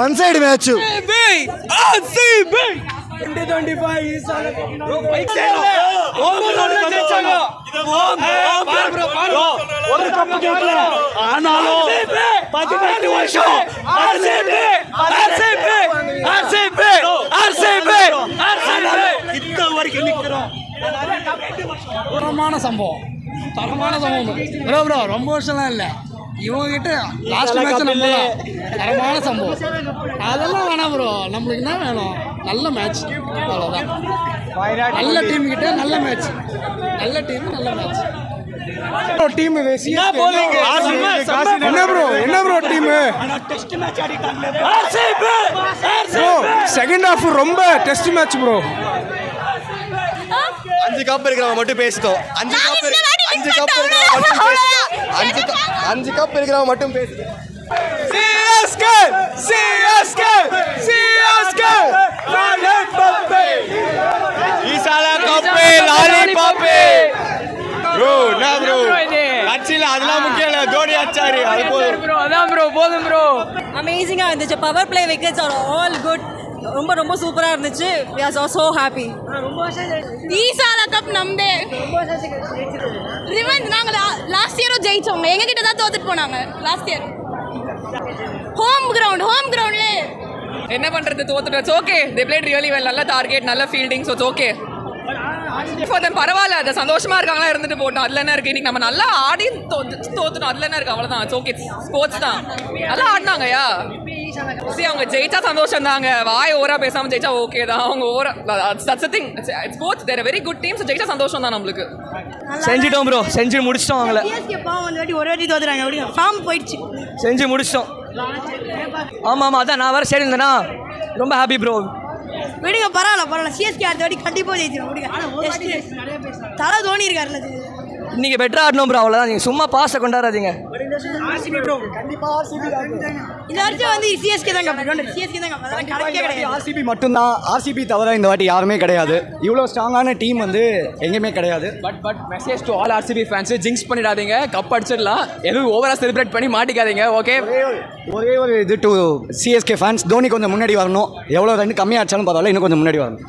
One side match. Bro ரொம்ப வருஷம்லாம் இல்லை இவங்ககிட்ட லாஸ்ட் மேட்ச் நம்ம தரமான சம்பவம் அதெல்லாம் வேணாம் ப்ரோ. நம்மளுக்கு என்ன வேணும்? நல்ல மேட்ச், அவ்வளோதான். நல்ல டீம் கிட்ட நல்ல மேட்ச், நல்ல டீம் நல்ல மேட்ச். டீம் என்ன bro team bro? Second half ரொம்ப டெஸ்ட் மேட்ச் ப்ரோ. 5 கப் இருக்கிறவங்க மட்டும் பேசிட்டோம். 5 கப் இருக்கிறவங்க மட்டும் பேசிட்டோம். ப்ரோ என்ன ப்ரோ கட்சியில் அதெல்லாம் முக்கியம் இல்லை, தோனி அடிச்சாரு அது போதும் ப்ரோ. அதான் ப்ரோ போதும் ப்ரோ. அமேசிங்காக இருந்துச்சு. Power play wickets are all good. ரொம்ப ரொம்ப சூப்பராக இருந்துச்சு. we are so happy. ஈசால கப் நம்பே ரிவெஞ்ச். நாங்க லாஸ்ட் இயரும் ஜெயிச்சோங்க, எங்க கிட்ட தான் தோத்துட்டு போனாங்க லாஸ்ட் இயர். ஹோம் கிரவுண்ட்ல என்ன பண்றது, தோத்துட்டு okay. They played really well. நல்ல டார்கெட், நல்ல fielding, so okay for them. பரவாயில்ல, அது சந்தோஷமா இருக்காங்களா இருந்துட்டு போட்டோம். அதில் என்ன இருக்கு? இன்னைக்கு நம்ம நல்லா ஆடி தோத்துட்டோம், அதில் என்ன இருக்கு? அவ்வளோதான், இட்ஸ் ஓகே. ஸ்போர்ட்ஸ் தான். நல்லா ஆடினாங்கயா. சரி, அவங்க ஜெயிச்சா சந்தோஷம் தாங்க. வாய் ஓவரா பேசாமல் ஜெயிச்சா ஓகே தான். அவங்க ஓவரா திங். ஸ்போர்ட்ஸ் தேர் வெரி குட் டீம். ஸோ ஜெயிச்சா சந்தோஷம் தான் நம்மளுக்கு. செஞ்சிட்டோம் ப்ரோ, செஞ்சு முடிச்சிட்டோம். அவங்கள ஒரு வாட்டி தோத்துறாங்க, ஃபார்ம் போயிடுச்சு. செஞ்சு முடிச்சிட்டோம். ஆமாம், அதான் நான் வேறு சரி இருந்தேன்னா ரொம்ப ஹாப்பி ப்ரோ. விடுங்க, பரவாயில்ல. சிஎஸ்கே அடுத்த வாட்டி கண்டிப்பாக ஜெயிச்சிடும். விடுங்க, தலை தோனி இருக்காருல்ல. நீங்கள் பெட்டராக ஆடணும் ப்ரோ, அவ்வளோதான். நீங்கள் சும்மா பாஸை கொண்டாடாதீங்க. இந்த வருஷம் வந்து சிஎஸ்கே தான் கப். சிஎஸ்கே தான் கப். அதெல்லாம் கணக்கே கிடையாது. ஆர்சிபி மட்டும்தான். ஆர்சிபி தவிர இந்த வாட்டி யாருமே கிடையாது. இவ்வளோ ஸ்ட்ராங்கான டீம் வந்து எங்கேயுமே கிடையாது. But message to all RCB fans, jinx பண்ணிடாதீங்க. கப் அடிச்சிடலாம், எதுவும் ஓவராக செலிப்ரேட் பண்ணி மாட்டிக்காதீங்க. ஓகே, ஒரே ஒரு இது டு சிஎஸ்கே ஃபேன்ஸ், தோனி கொஞ்சம் முன்னாடி வரணும். எவ்வளோ ரெண்டு கம்மியாக அடிச்சாலும் பரவாயில்ல, இன்னும் கொஞ்சம் முன்னாடி வரணும்.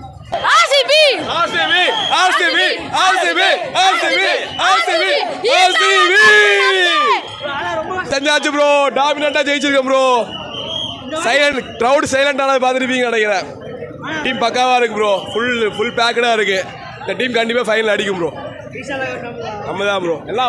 செஞ்சாச்சு ப்ரோ, டாமினண்டா ஜெயிச்சிருக்கோம் ப்ரோ. சைலண்ட் க்ரௌட் சைலண்டான பார்த்துருப்பீங்க நினைக்கிறேன். டீம் பக்காவா இருக்கு ப்ரோ, ஃபுல் பேக்கடா இருக்கு. இந்த டீம் கண்டிப்பா ஃபைனல் அடிக்கும் ப்ரோ. நம்ம தான் ப்ரோ எல்லாம்